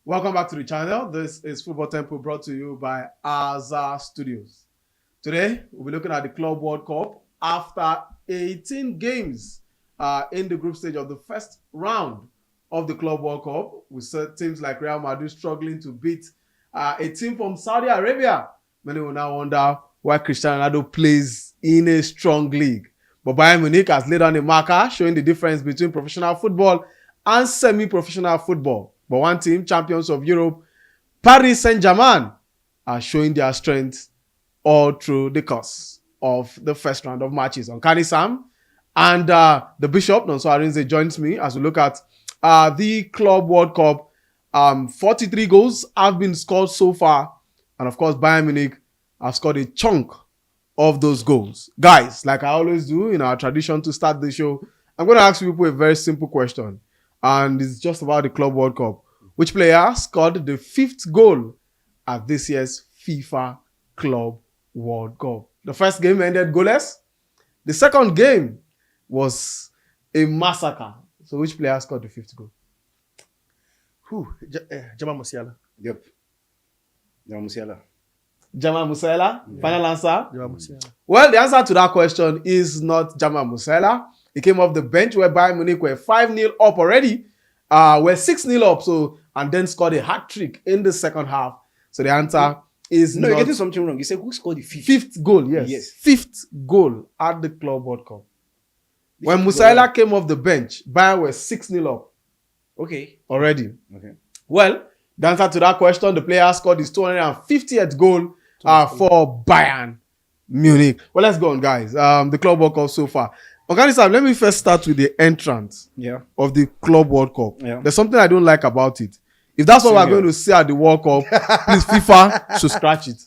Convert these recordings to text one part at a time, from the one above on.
Welcome back to the channel. This is Football Tempo brought to you by Azar Studios. Today, we'll be looking at the Club World Cup after 18 games in the group stage of the first round of the Club World Cup. We saw teams like Real Madrid struggling to beat a team from Saudi Arabia. Many will now wonder why Cristiano Ronaldo plays in a strong league. But Bayern Munich has laid on a marker showing the difference between professional football and semi-professional football. But one team, champions of Europe, Paris Saint-Germain, are showing their strength all through the course of the first round of matches. Onkani Sam and the Bishop, Nonso Arinze, joins me as we look at the Club World Cup. 43 goals have been scored so far. And of course, Bayern Munich have scored a chunk of those goals. Guys, like I always do in our tradition to start the show, I'm going to ask people a very simple question. And it's just about the Club World Cup. Which player scored the 5th goal at this year's FIFA Club World Cup? The first game ended goalless. The second game was a massacre. So which player scored the 5th goal? Jamal Musiala. Yep. Jamal Musiala. Jamal Musiala? Yeah. Final answer? Jamal Musiala. Well, the answer to that question is not Jamal Musiala. He came off the bench where Bayern Munich were 5-0 up already. Were 6-0 up, and then scored a hat-trick in the second half. So the answer is No, you're getting something wrong. You said who scored the 5th? 5th goal, yes. Yes. 5th goal at the Club World Cup. When Musiala came off the bench, Bayern were 6-0 up. Okay. Already. Okay. Well, the answer to that question, the player scored his 250th goal for Bayern Munich. Well, let's go on, guys. The Club World Cup so far. Okay, let me first start with the entrance of the Club World Cup. Yeah. There's something I don't like about it. If that's what we're going to see at the World Cup, please, FIFA should scratch it.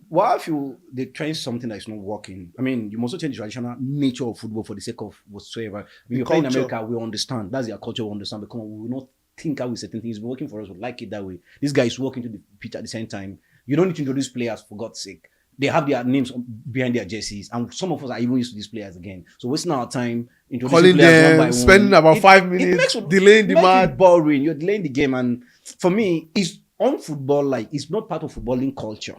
Why if they try something that is not working? I mean, you must also change the traditional nature of football for the sake of whatsoever. When you play in America, we understand. That's their culture, we understand. But come on, we will not think how we certain things. It's been working for us. We like it that way. This guy is walking to the pitch at the same time. You don't need to introduce players, for God's sake. They have their names behind their jerseys, and some of us are even used to these players again. So wasting our time introducing players one by one, spending about 5 minutes, delaying the match. Boring. You're delaying the game, and for me, it's on football. Like it's not part of footballing culture.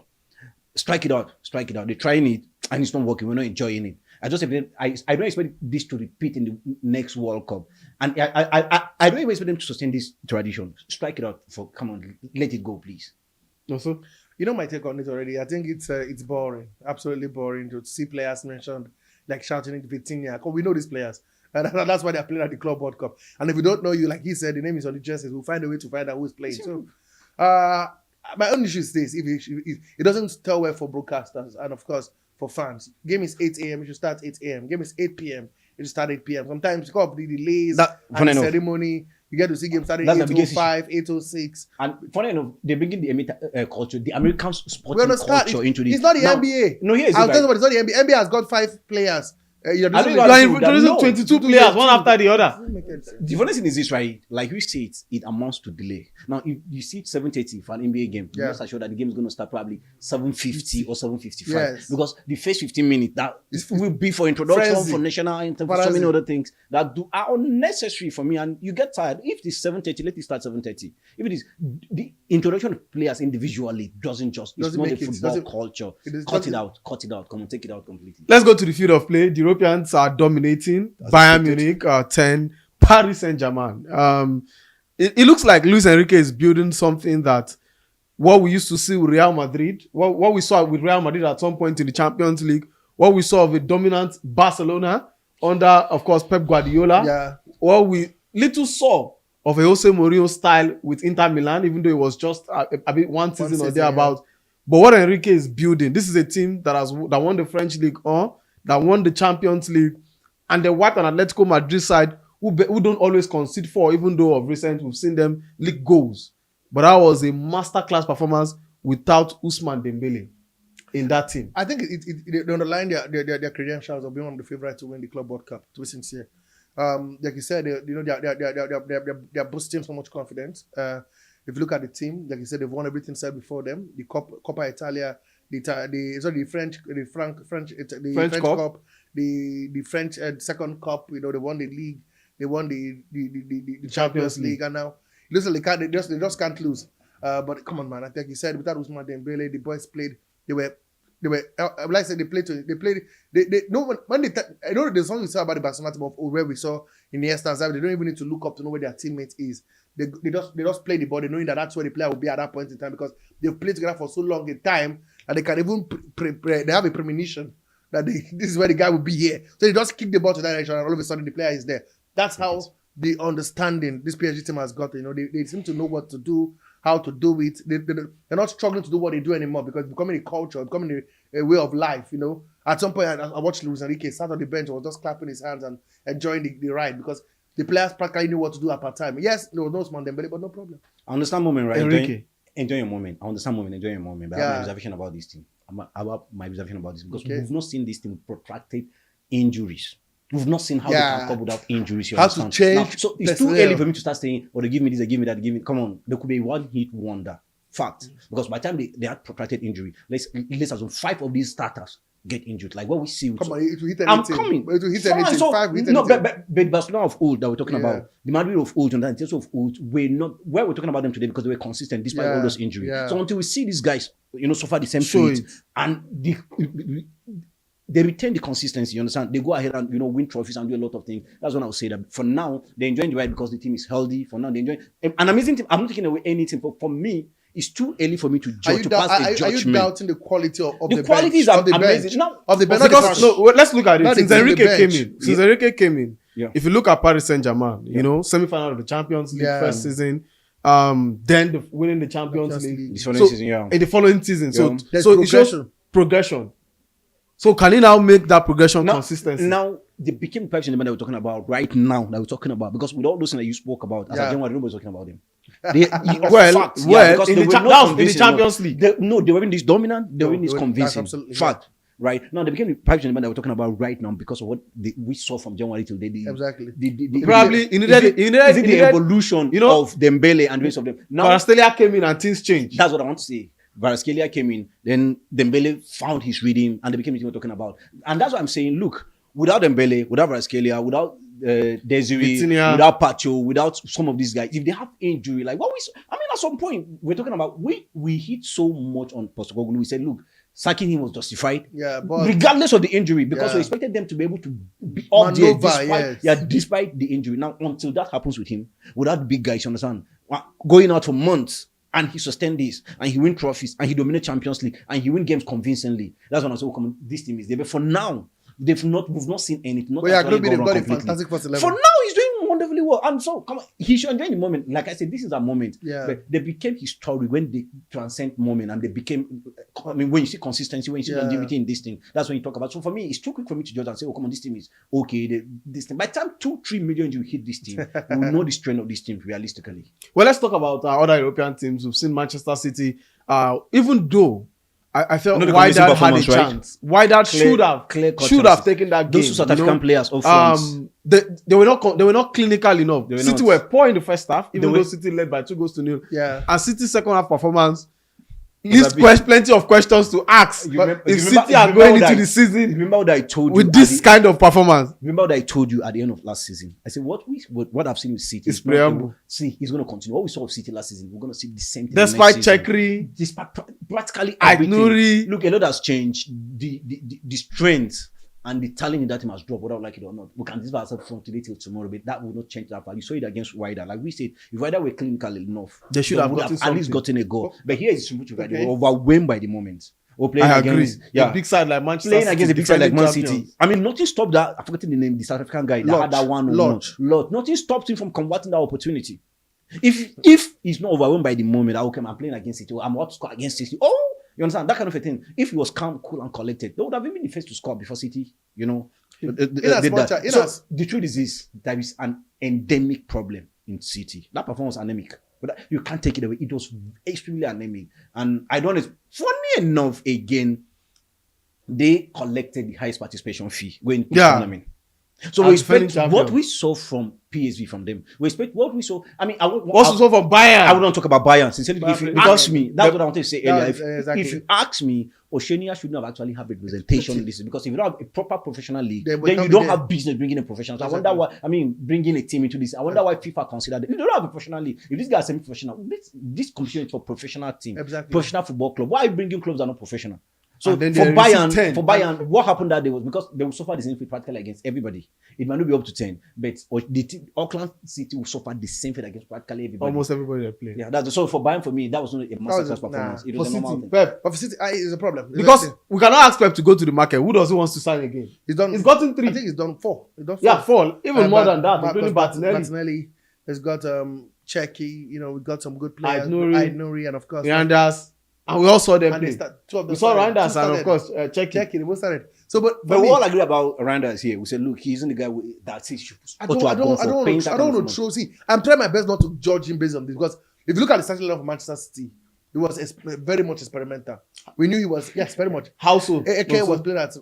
Strike it out. They're trying it, and it's not working. We're not enjoying it. I don't expect this to repeat in the next World Cup, and I don't even expect them to sustain this tradition. Strike it out. Come on, let it go, please. Also. You know my take on it already. I think it's boring, absolutely boring to see players mentioned like shouting at Vitinha. Because we know these players, and that's why they're playing at the Club World Cup. And if we don't know you, like he said, the name is on the jerseys. We'll find a way to find out who's playing. So, my only issue is this: if it doesn't tell well for broadcasters and of course for fans. Game is 8 a.m. It should start 8 a.m. Game is 8 p.m. It should start 8 p.m. Sometimes because of the delays and the ceremony. You get to see games starting 8:05, 8:06. And funny enough, they're bringing the culture, the American sporting culture into this. It's not the NBA. No, here is I'll tell you what, it's not the NBA. NBA has got 5 players. You're introducing 22 players, one after the other. The funny thing is this, right? Like we say, it amounts to delay. Now, if you see 7:30 for an NBA game, you're not sure that the game is going to start probably 7:50 or 7:55. Yes. Because the first 15 minutes, that will be for introduction, for national anthem, for so many other things that are unnecessary for me. And you get tired. If it's 7:30, let it start 7:30. If it is the introduction of players individually it's not a football culture. Cut it out. Come on, take it out completely. Let's go to the field of play. The Europeans are dominating. Bayern Munich 10, Paris Saint-Germain. It looks like Luis Enrique is building something that what we used to see with Real Madrid, what we saw with Real Madrid at some point in the Champions League, what we saw of a dominant Barcelona under, of course, Pep Guardiola. Yeah. What we little saw of a Jose Mourinho style with Inter Milan, even though it was just a bit one season or thereabout. Yeah. But what Enrique is building, this is a team that won the French League that won the Champions League, and they wiped an Atletico Madrid side who don't always concede for, even though of recent we've seen them leak goals. But that was a masterclass performance without Ousmane Dembele in that team. I think they underline their credentials of being one of the favorites to win the Club World Cup, to be sincere. Like you said, they're boosting so much confidence. If you look at the team, like you said, they've won everything said before them. The Coppa Italia, the French Cup, the French second cup. They won the league, they won the Champions League, and now Listen, they just can't lose. But come on, man. I think you said without Ousmane Dembele, the boys played. They were. Like I said, they played. They no when they. I know there's something we saw about the Barcelona team of where we saw in the Iniesta. They don't even need to look up to know where their teammate is. They just play the ball, knowing that that's where the player will be at that point in time because they've played together for so long a time and they can even they have a premonition that this is where the guy will be here. So they just kick the ball to that direction and all of a sudden the player is there. That's how the understanding this PSG team has got. They seem to know what to do, how to do it. They're not struggling to do what they do anymore because it's becoming a culture, becoming a way of life. At some point I watched Luis Enrique sat on the bench and was just clapping his hands and enjoying the ride because the players practically knew what to do at part time. Yes, there was no Ousmane Dembele, but no problem. I understand moment, right? Enrique. Enjoy your moment. I understand moment, enjoy your moment. But I have my observation about this team. Because we've not seen this team with protracted injuries. We've not seen how they can cope without injuries. How to change. Now, so it's too early for me to start saying, they give me this, they give me that, they give me. Come on, there could be a one-hit wonder. Fact. Because by the time they had protracted injury, let's assume 5 of these starters get injured. Like what we see. Come on, it will hit anything. I'm coming. It will hit anything. So, 5 hit no, anything. but Barcelona of old that we're talking about, the Madrid of old and the Atletico of old, we're talking about them today because they were consistent despite all those injuries. Yeah. So until we see these guys, suffer the same fate and they retain the consistency, you understand? They go ahead and, win trophies and do a lot of things. That's when I would say that for now, they're enjoying the ride because the team is healthy. For now, they're enjoying an amazing team. I'm not taking away anything, but for me, it's too early for me to judge, pass a judgment. Are you doubting the quality of the quality bench? is amazing. Now, of the bench. Let's look at it. Since Enrique came in, Yeah. if you look at Paris Saint-Germain, semi-final of the Champions League first season, then winning the Champions League. This following season, in the following season. So progression. it shows progression. So can he now make that progression consistency? Now, they became the person that we're talking about right now, because with all those things that you spoke about, as a January, nobody's talking about them. In the Champions League. They weren't this dominant, they weren't this convincing. Fact. Yeah. Right now, they became the private that we're talking about right now because of what we saw from January till today. Exactly. Probably the evolution of Dembele and the rest of them. Now, Kvaratskhelia came in and things changed. That's what I want to say. Kvaratskhelia came in, then Dembele found his rhythm, and they became the team we're talking about. And that's what I'm saying. Look, without Dembele, without Kvaratskhelia, without Desiree, Vitinha, without Pacho, without some of these guys, if they have injury, at some point we're talking about, we hit so much on Postecoglou. We said, look, sacking him was justified, but regardless of the injury, because we expected them to be able to be up there despite the injury. Now, until that happens with him, without big guys, you understand, going out for months, and he sustained this, and he win trophies, and he dominate Champions League, and he win games convincingly. That's when I say, this team is there. But for now, we've not seen anything. Fantastic first 11. For now, he's doing wonderfully well. And so, he should enjoy the moment. Like I said, this is a moment. Yeah. But they became historic when they transcend moment, and they became. When you see consistency, when you see longevity in this thing, that's when you talk about. So for me, it's too quick for me to judge and say, this team is okay. This team. By the time 2-3 million you hit this team, you will know the strength of this team realistically. Well, let's talk about other European teams. We've seen Manchester City. Even though I felt Wydad had a chance. Wydad should have taken that game. Those two South African players up front. They were not clinical enough. City were poor in the first half, even though City led by 2-0. Yeah. And City's second half performance leaves plenty of questions to ask. If City are going into the season, remember what I told you with this kind of performance. Remember what I told you at the end of last season. I said what I've seen with City is preamble. See, he's going to continue. What we saw with City last season, we're going to see the same thing. Despite Chekri, despite practically Aït-Nouri. Look, a lot has changed. The strength and the talent in that team has dropped, whether I like it or not. We can discuss ourselves from today till tomorrow, but that will not change that value. You saw it against Wydad. Like we said, if Wydad were clinical enough, they should have at least gotten a goal. But here is simple to Wydad. They were overwhelmed by the moment. I agree. A big side like Manchester City. Playing against a big side like Man City. I mean, nothing stopped that. I've forgotten the name, the South African guy that had that one. Lodge. Nothing stopped him from converting that opportunity. If he's not overwhelmed by the moment, I'm playing against City. I'm about to score against City. Oh, you understand? That kind of a thing. If he was calm, cool, and collected, they would have been the first to score before City, So the truth is this: there is an endemic problem in City. That performance was anemic, but you can't take it away. It was extremely anemic, and I don't know. Funny enough, again, they collected the highest participation fee going to the tournament. So And we expect defending what champion. we saw from PSG from them. We expect what we saw. I mean, What's also from Bayern? I would not talk about Bayern. Sincerely, if you Bayern, ask yeah. me, that's what I wanted to say earlier. That's, exactly. If you ask me, Oceania shouldn't have actually had representation in this because if you don't have a proper professional league, Then then we you can't don't be have business bringing in professionals. Exactly. I wonder why. I mean, bringing a team into this. I wonder why FIFA considered it. If you don't have a professional league, if this guy is semi-professional, this competition is for professional team, Exactly. professional football club. Why are you bringing clubs that are not professional? So And then for they receive 10. What happened that day was because they will suffer the same fate practically against everybody. It might not be up to 10, but Auckland City will suffer the same fate against practically everybody. Almost everybody that play. Yeah, so for Bayern, for me, that was not a masterclass Nah. performance. It For was a City, normal thing. Pep, But for City, it's a problem. because we cannot ask Pep to go to the market. Who does he wants to sign again? he's done. He's gotten 3. I think he's done 4. He's done 4. Yeah, 4. Even more than that. Including Because Martinelli. Martinelli has got Checky. You know, we got some good players. Aït-Nouri. Nouri, and of course. Reinders. And we all saw them And they play. start, 2 of them We saw started. Reinders 2 and of started. course Checky. Checky, they both started. So, but But for we me, all agree about Randers here. We said, look, he isn't the guy that says you I don't want to throw. See, I'm trying my best not to judge him based on this because if you look at the starting lineup of Manchester City, it was very much experimental. We knew he was, yes, very much. Household. Eke was playing at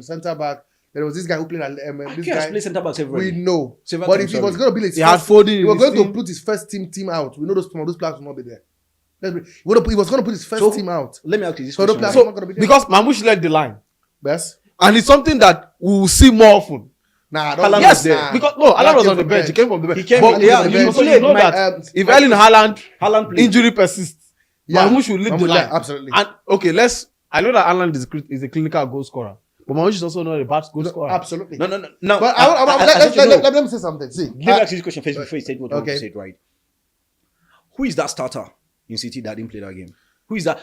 centre back. There was this guy who played at this guy. Play centre backs We everywhere. know, Several but times, if he was sorry. going to be his He had first, Foden he in was his going to team. put his first team out. We know those players will not be there. He was going to put his first So, team out. Let me ask you this So the question. players are not going to be there. Because Mamouche led the line. Best. And it's something that we will see more often. Nah, Haaland Yes, was there. because no, Alan was came on the from bench. He came from the bench. He came But from yeah, the you bench. so you know that if Erling Haaland Haaland played. injury persists, Mamouche will lead the line. Absolutely. And okay, I know that Haaland is a clinical goal scorer, but Mamouche is also not a bad goal scorer. Absolutely. No. But let me say something. See, Let me ask you this question first before you say what you want to Okay. say, right? Who is that starter in City that didn't play that game? Who is that?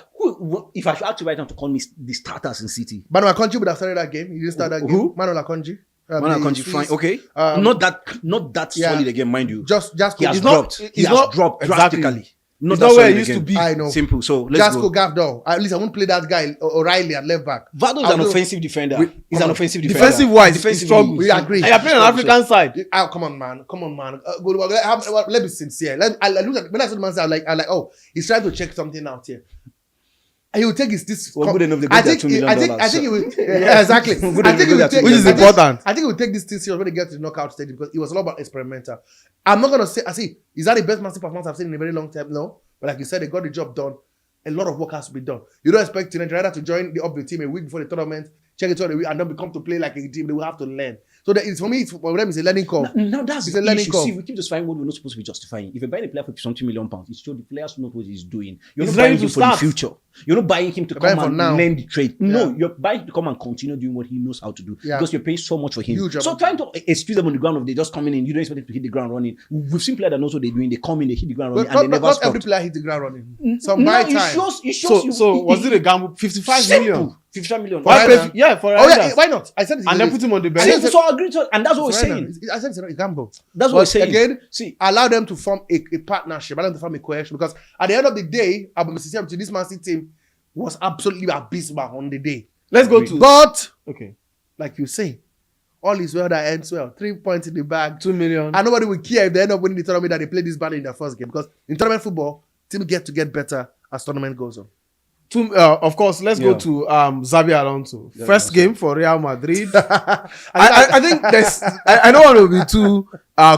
If I should ask you right now to call me the starters in City, Manuel Akanji would have started that game. He didn't start that game. Who? Manuel Akanji. Manuel the Akanji, Swiss. fine, okay. Um, not that yeah. solid again, mind you. Just He has He's not- dropped. he's He has not- dropped exactly. drastically. He's that not where solid he used to again. be. I know. Simple. So let's Jasco go. Gavdo. At least I won't play that guy O'Reilly at left back. Vado is I'll an go- offensive defender. He's come an on. offensive defender. Defensive wise, he Defensively, struggles. We agree. And you're playing an African side. Oh, come on, man. Let me be sincere. I look at when I saw the man, I was like, oh, he's trying to check something out here. And he will take this. Well, good enough to I get think. $2 million. I think he will. Yeah, exactly. Good I enough think to he will get take. $2 Which is I think- important. I think he will take this thing serious when they get to the knockout stage because it was all about experimental. I'm not gonna say. I see. Is that the best massive performance I've seen in a very long time? No. But like you said, they got the job done. A lot of work has to be done. You don't expect Nigeria to join the team a week before the tournament, check it out a week, and then become to play like a team. They will have to learn. So that is for me. For them, it's a learning curve. Now that's It's the a learning issue. curve. See, we keep justifying what we're not supposed to be justifying. If you're buying a player for £20 million, it shows the players know what he's doing. You're He's not buying ready him to for the start. future. You're not buying him to You're come buying for and now. learn the trade. No, Yeah. you're buying him to come and continue doing what he knows how to do. Yeah. Because you're paying so much for him. Huge So amount. trying to excuse them on the ground of they just coming in, you don't expect them to hit the ground running. We've seen players that knows what they're doing. They come in, they hit the ground running, But and they never not stop. every player hit the ground running. Some No, buy it time. shows you. So was it a gamble? 55 million. Simple. 55 million. Why Why pay? not? Yeah, for Oh yeah, Reinders. why not? I said And then put him on the I bench. said- So I agree to, and that's what we're saying. I said it's not a gamble. That's what we're saying. Again, See, allow them to form a partnership, allow them to form a cohesion. Because at the end of the day, this Man City team was absolutely abysmal on the day. Let's go to But okay. like you say, all is well that ends well. 3 points in the bag. 2 million. And nobody will care if they end up winning the tournament that they play this badly in their first game. Because in tournament football, teams get better as tournament goes on. Of course, let's go Yeah. to Xabi Alonso. Yeah, First that's game for Real Madrid. I think there's. I don't want to be too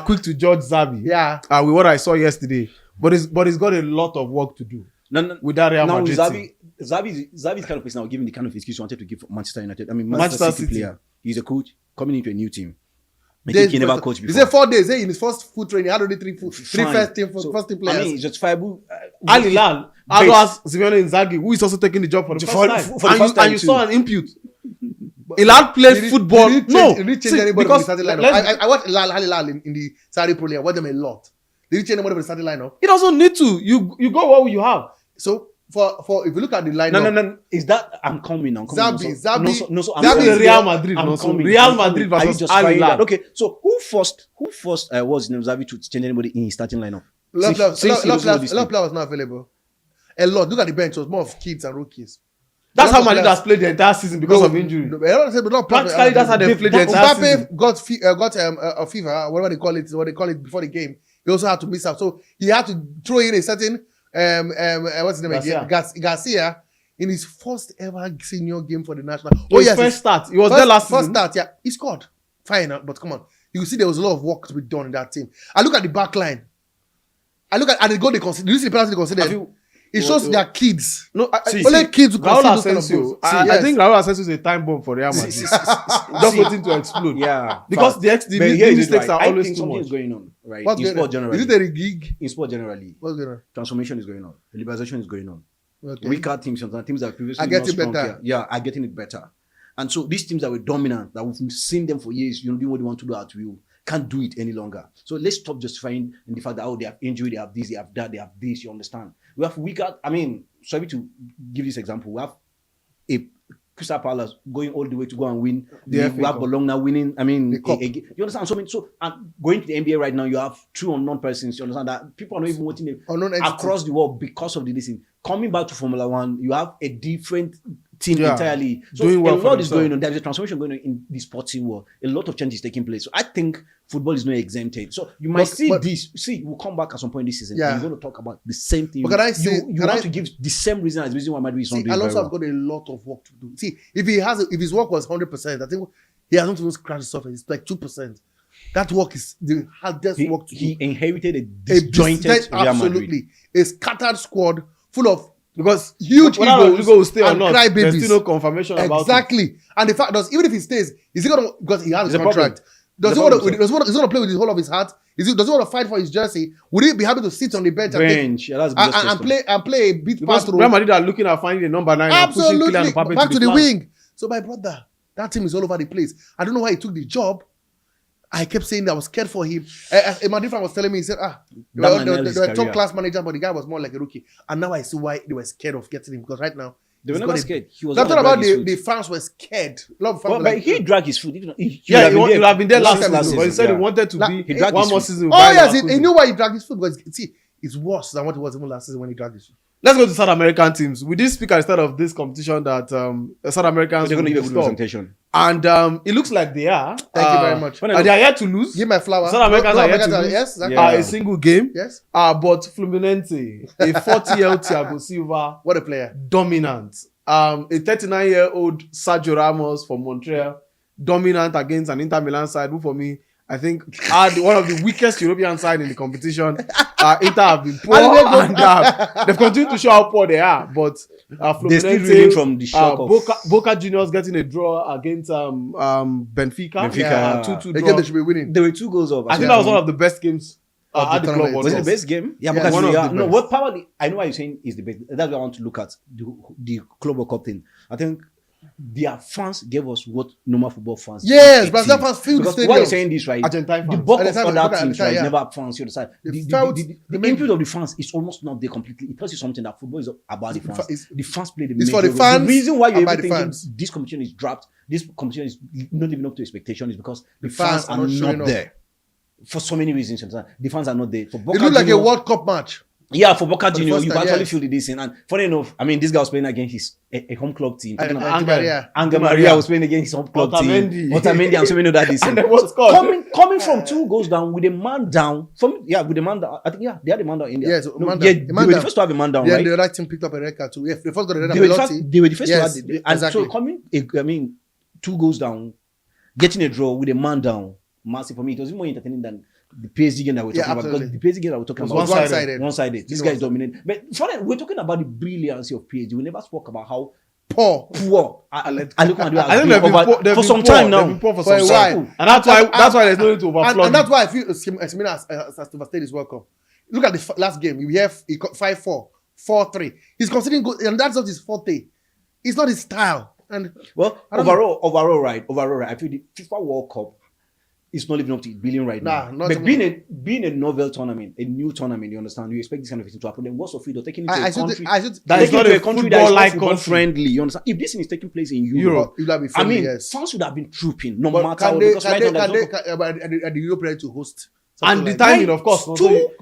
quick to judge Xabi. Yeah. With what I saw yesterday, but he's got a lot of work to do no. with that Real Now, Madrid team. Zabi's kind of person now giving the kind of excuse he wanted to give Manchester United. I mean, Manchester Manchester City City. player. He's a coach coming into a new team. I think he never coached He before. said 4 days. In his first full training, he had only three Fine. first team So, players. I mean, it's justifiable. Al Hilal, as well as Simeone Inzaghi, who is also taking the job for the For- first for time. the And first you time you too. saw an input. Hilal played football. Did No, he change see, anybody from the because starting lineup? let's- I watched Hilal in the Saudi Pro League. I watched them a lot. Did he change anybody from the starting lineup? it doesn't need to. You go what you have. So for if you look at the lineup, No. Is that I'm coming now? I'm coming Zabi, now. Zabi- No, so I'm Zabi coming. is Real Madrid. I'm No, so coming. Real I'm Madrid coming. Are you versus Al justifying Hilal. that? Okay, so who forced what's his name Zabi to change anybody in his starting lineup? a lot of Since he doesn't know this players thing. was not available. A lot. Look at the bench. It was more of kids and rookies. That's A how lot of Madrid players- has played the entire season because of injury. No, everyone said, but not Practically, that's how they played the entire season. Mbappe got a fever, whatever they call it before the game. He also had to miss out, so he had to throw in a certain what's his name again? Garcia in his first ever senior game for the national. His first start. He was there last First season. start, yeah, he scored. fine, but come on. You see there was a lot of work to be done in that team. I look at the back line. I look at the goal they consider. Do you see the penalty they considered? It shows their kids. No, only kids who Raul concede those kind of Asensio. goals. I think Raul Asensio is a time bomb for Real Madrid. Just waiting to explode. Yeah. Because the mistakes are always too much. Something is going on, right? What's In going sport on? generally. Is it a gig? In sport generally. What's going on? Transformation is going on. Liberalization is going on. Okay. Weaker teams, sometimes teams that are previously Are getting not strong better. here, yeah, are getting it better. And so these teams that were dominant, that we've seen them for years, doing what they want to do at will, can't do it any longer. So let's stop justifying in the fact that they have injury, they have this, they have that, they have this. You understand? We have weaker. Sorry to give this example. We have a Crystal Palace going all the way to go and win. We have Bologna winning. You understand? So and going to the NBA right now, you have two unknown persons. You understand that people are not even watching it across the world because of the listen. Coming back to Formula One, you have a different team entirely. So doing well a lot is going on. There's a transformation going on in the sporting world. A lot of change is taking place. So I think football is not exempted. So you might we'll come back at some point this season. And we're going to talk about the same thing. But you want to give the same reason as the reason why Madrid is not doing Alonso very has got a lot of work to do. See, if his work was 100%, I think he hasn't even scratched the surface. It's like 2%. That work is the hardest work to do. He inherited a disjointed Real Madrid. A scattered squad full of because huge egos will stay or and not, crybabies. There's still no confirmation about it. Exactly. And the fact is, even if he stays, is he gonna, because he has his contract? Does he want to play with his whole of his heart? Does he want to fight for his jersey? Would he be happy to sit on the bench and play a beat pass through? Real Madrid are looking at finding a number 9 and pushing Kylian Mbappe back to the flank. wing. So my brother, that team is all over the place. I don't know why he took the job. I kept saying that I was scared for him. A Madrid fan was telling me, he said, they were a top class manager, but the guy was more like a rookie. And now I see why they were scared of getting him, because right now they were never scared. He was I'm talking about the fans were scared. A lot of fans but he dragged his foot. He would have been there last season. But he said he wanted to be one more season. Oh yes, he knew why he dragged his foot, because see, it's worse than what it was even last season when he dragged his foot. Let's go to South American teams. We did speak at the start of this competition that South Americans they're going to give a good presentation. And it looks like they are. Thank you very much. They are yet to lose. Give my flower. South Americans are yet to lose. Yes, exactly. A single game. Yes. But Fluminense, a 40-year-old Thiago Silva. What a player. Dominant. A 39-year-old Sergio Ramos from Montreal. Dominant against an Inter Milan side, who for me, I think, are one of the weakest European side in the competition. Inter have been poor and they've continued to show how poor they are. But they're still reeling from the shock of Boca Juniors getting a draw against Benfica. 2-2 Again, draw. they should be winning. There were 2 goals of. I think that was one of the best games at the club. Was it the best game? Yeah, yes. because one of the no. best. What probably I know what you're saying is the best. That's what I want to look at the Club World Cup thing. I think their fans gave us what normal football fans. Yes, Brazil fans feel the stadium. Why are you saying this, right? Argentine The fans. bulk of Argentine other fans, teams, right, yeah. never have fans. You understand? The input of the fans is almost not there completely. It tells you something that football is about the fans. The fans play the It's major for the role. fans. The reason why you're and by even the thinking fans. this competition is dropped, this competition is not living up to expectation, is because the fans fans are are not showing not up. there. For so many reasons, you understand? The fans are not there. For It Boca looked like a Juniors- World Cup match. Yeah, for Boca the Juniors, first you time, can actually yes. feel the decent. And funny enough, I mean, this guy was playing against his a home club team. And Angel Maria. Maria was playing against his home club team. Otamendi and so many other decent. And they was scored. Coming from 2 goals down with a man down. With a man down. I think they had a man down in there. Yes, No, man yeah, down. they were the first to have a man down, Yeah, right? the right team picked up a red card too. Yeah, they first got a red They were the card. first to have it. And exactly. so 2 goals down, getting a draw with a man down, massive for me. It was even more entertaining than the PSG game that we're talking about. Because the PSG game that we're talking about one-sided. One-sided. This guy is dominant. But we're talking about the brilliance of PSG. We never spoke about how Poor. I think they've been for some poor. time now. They've been poor for For a some while. time. And that's why there's no need to overflow. And that's why I feel Esmina has devastated his World Cup. Look at the last game. We have 5-4, 4-3. He's considering good, and that's not his forte. It's not his style. And overall, I feel the FIFA World Cup is not living up to its billion right now. But being a novel tournament, a new tournament, you understand, you expect this kind of thing to happen. Then what's of it? Or taking it to a country that is not a country that is not football country. friendly. You understand? If this thing is taking place in Europe, it'll be I friendly, mean, yes. fans would have been trooping no But matter can what. they, Because right now, are the Europe ready to host? And the Like timing, of course.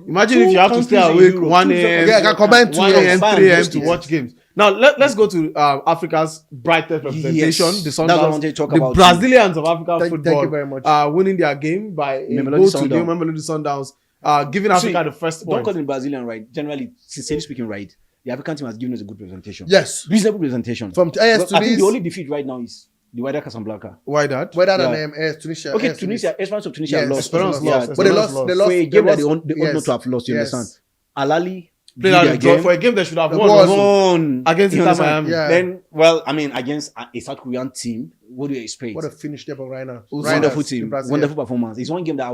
Imagine if you have to stay awake 1 a.m. Yeah, I can combine 1 a.m., 3 a.m. to Yes. watch games. Now, let's go to Africa's brightest representation, the That's what I wanted to Sundowns. talk The about. Brazilians of African football Thank you very much. winning their game by a Mamelodi goal to nil, Mamelodi Sundowns, giving Africa the first Don't point. call them Brazilian, right? Generally, sincerely speaking, right? The African team has given us a good presentation. Yes. Reasonable presentation. From AS Well, to I think this. the only defeat right now is The Wydad Casablanca. Why that? Whether Yeah. than Tunisia. Okay, AS Tunisia, Esperance of Tunisia Yes, lost. Esperance Yeah, lost. But they Esperance lost. They lost. lost. for a they game that lost- they ought not to have lost, you yes. understand? Al-Ali Played did out their the draw game. for a game they should have The won. was- won Against you Inter understand? Miami. Yeah. Then, well, I mean, against a South Korean team, what do you expect? What a finish there for right now. Ulsan. Wonderful the team, Brazilian. wonderful performance. It's one game that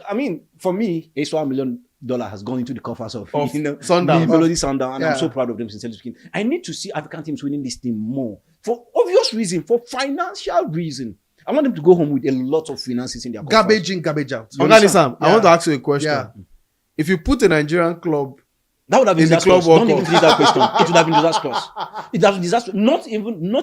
I mean, for me, $1 million has gone into the coffers of Sundowns. Mamelodi Sundowns, and Yeah. I'm so proud of them sincerely speaking. I need to see African teams winning this thing more for obvious reason, for financial reason. I want them to go home with a lot of finances in their coffers. Garbage in, garbage out. Oga Sam, I Yeah. want to ask you a question. Yeah. If you put a Nigerian club, That would have been In the disastrous. Club World Don't even Cup. finish that question. It would have been disastrous. It would have been disastrous. Not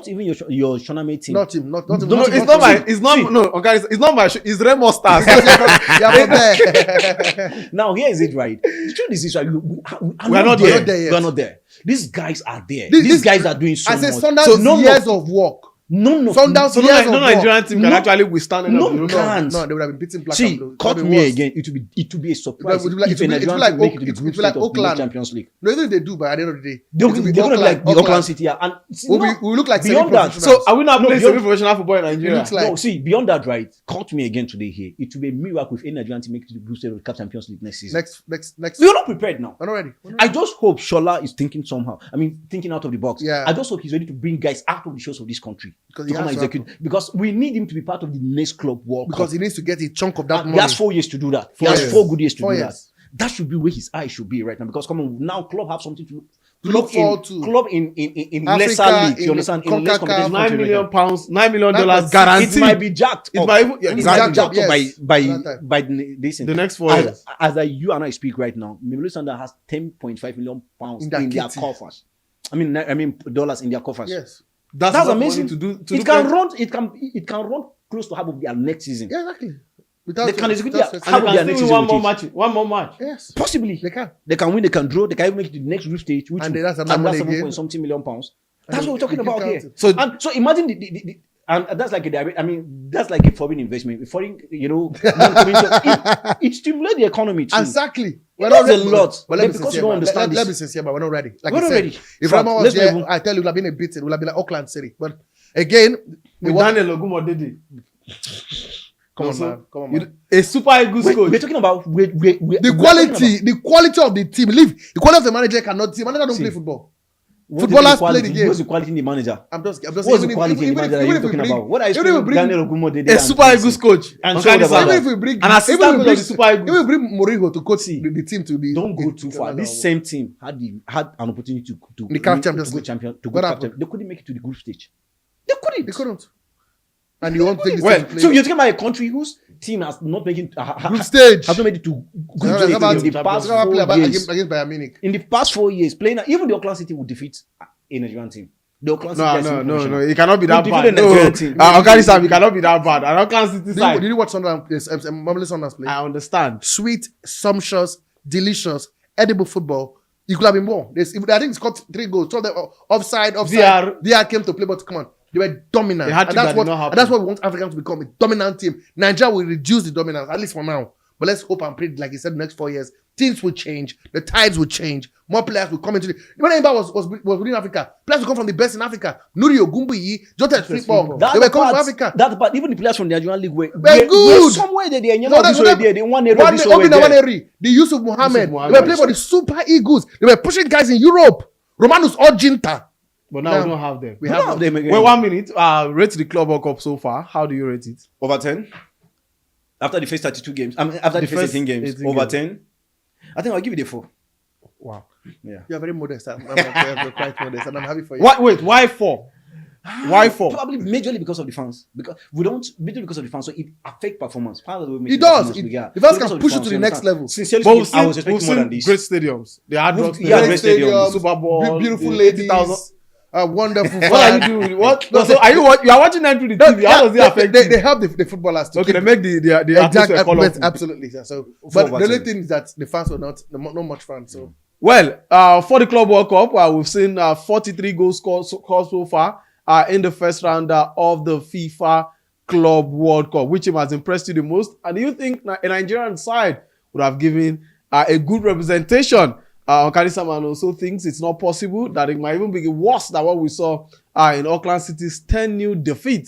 even your Shoname team. Not him. Not no, him. it's not my, it's not, no, okay, it's not my, it's Remo Stars. Yeah, but there. Now here is it, right? The truth is this, right? We are not not there. there. Not there yet. We are not there. These guys are there. This- These guys are doing so I say much. Sundowns So none years of of work. none of Sundowns So years no of Nigerian work. team can No. actually withstand it. No, No, can't. No, they would have been beating black See, and blue. caught That would me be worse. again. It would be a surprise It would be like- if it a would be Nigerian like team make Oak- it to the it would group be like stage of the Oakland. Champions League. No, even if they do, but at the end of the day, They're it will going to be like the Auckland City here. And see, We'll, no, we look like beyond that. semi-professionals. So are we not No, playing beyond- semi-professional football in Nigeria? It looks like- no, see, beyond that, right? Caught me again today here. It will be a miracle if any Nigerian team make it to the group stage of the Cup Champions League next season. next. We are not prepared now. We're not ready. We're not I ready. just hope Shola is thinking somehow. I mean, thinking out of the box. Yeah. I just hope he's ready to bring guys out of the shores of this country Because to he come has and to execute. Because we need him to be part of the next Club World Because Cup. he needs to get a chunk of that And money. he has 4 years to do that. He 4 has years. 4 good years to 4 do years. that. That should be where his eyes should be right now. Because come on, now club have something to look forward to. Club in Africa, lesser leagues. in You understand? In less CONCACAF, competitive £9 countries right million now. pounds, $9 million It guaranteed. It might be jacked It up. might even, yeah, It might exactly. be jacked up Yes. by That time. by this The next 4 years. as you and I speak right now, Mamelodi Sundowns has £10.5 million In their in their kitty. coffers. I mean dollars in their coffers. Yes. That's enough amazing. money to do. To It do can plenty. run. It can run close to half of their next season. Yeah, exactly. They can execute without- their- And How they would their can next still season win one more with match. One more match. Yes. Possibly, They can. they can win. They can draw. They can even make it to the next group stage, which And will that's add another money 7 again. point something million pounds. And That's what we're talking you keep about here. counting. So imagine the and that's like that's like a foreign investment. Foreign, it stimulates the economy too. Exactly. It does a lot. But But let me because sincere, you don't man. understand Let me this. sincere, but we're not ready. Like We're I not said, ready. If Fact, Rama was let's not there, even- I tell you, it would have been a beating. It would have been like Auckland City. But again, With what- Daniel Ogumodede. come on, Also, man. Come on, man. A Super Eagles coach. We're talking about The quality of the team. Leave the quality of the manager cannot. The manager don't play football. Footballers play the game. What's the quality in the manager? I'm just. What's the even if- quality in the even manager if- that even you're if we talking bring- about? What are you even if we saying? bring- Daniel Ogumodede A and Super Chelsea? Eagles coach. And Onkani so whatever. Sam. Even if we bring, An assistant even if coach we of the Super Eagles. Even if we bring Mourinho to coach the team to be. Don't go too far. This same team had an opportunity to The CAF to Champions go League. champion to What go happened? captain. They couldn't make it to the group stage. They couldn't. They couldn't. And you want to take this Well, team to play So you're talking about a country whose team has not made it group stage. has not made it to group How stage about in the past how about 4 play years. against Bayern Munich? In the past 4 years, playing even the Auckland City would defeat a Nigerian team. The Auckland City guys No. in professional. It cannot be that We bad. defeated No. Nigerian team. Onkani Sam, it cannot be that bad. And Auckland City Did side. you watch Mamelodi Sundowns play? I understand. Sweet, sumptuous, delicious, edible football. You could have been more. I think it's got 3 goals. So offside. VR came to play, but come on. They were dominant. The hat-trick that did not and happen. that's what we want Africa to become, a dominant team. Nigeria will reduce the dominance, at least for now. But let's hope and pray, like you said, the next 4 years, things will change, the tides will change, more players will come into the... When anybody was within Africa, players will come from the best in Africa. Nuri Ogumbuyi, Jota Frimpong, That's they were the coming from part- Africa. That part, even the players from the Nigerian league were good. somewhere there. They No, that's what they won a One rubbish Obi over there. Nawaneri, the Yusuf Mohammed, Mohammed. they were playing for the Super Eagles. They were pushing guys in Europe. Romanus Orginta. But now Now, we don't have them. We We have don't have them again. Wait 1 minute. Rate the Club World Cup so far. How do you rate it? Over 10. After the first 32 games, after the first 18 games, 18 over games. 10. I think I'll give it a 4. Wow. Yeah. You're very modest. I'm quite modest, and I'm happy for you. Why 4? Why 4? Probably majorly because of the fans. Majorly because of the fans, so it affects performance. It does. The fans can push you to the next level. Sincerely But speaking, I was expecting more than this. great stadiums. They had rock Yeah, stadiums, great stadiums, Super Bowl, beautiful the ladies, 80,000. wonderful What are you fans. doing? What? So are you are watching them through the TV? How does it affect you? They help the footballers to Okay, they keep make the atmosphere colorful. absolutely. Yeah. So, but the over only 10. thing is that the fans were not much fans. So Well, for the Club World Cup, we've seen 43 goals scored so far in the first round of the FIFA Club World Cup. Which team has impressed you the most? And do you think a Nigerian side would have given a good representation? Onkani Sam also thinks it's not possible, that it might even be worse than what we saw in Auckland City's 10-0 defeat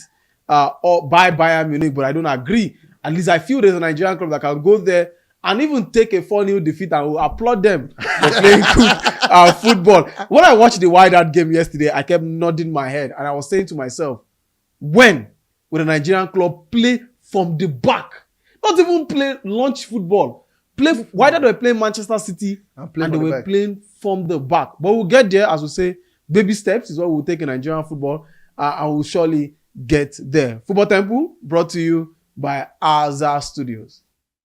or by Bayern Munich, but I don't agree. At least I feel there's a Nigerian club that can go there and even take a 4-0 defeat and will applaud them for playing good football. When I watched the Wide Out game yesterday, I kept nodding my head and I was saying to myself, when will a Nigerian club play from the back? Not even play launch football. Why did they play Manchester City and they were playing from the back? But we'll get there, as we say, baby steps is what we'll take in Nigerian football, and we'll surely get there. Football Temple brought to you by Azar Studios.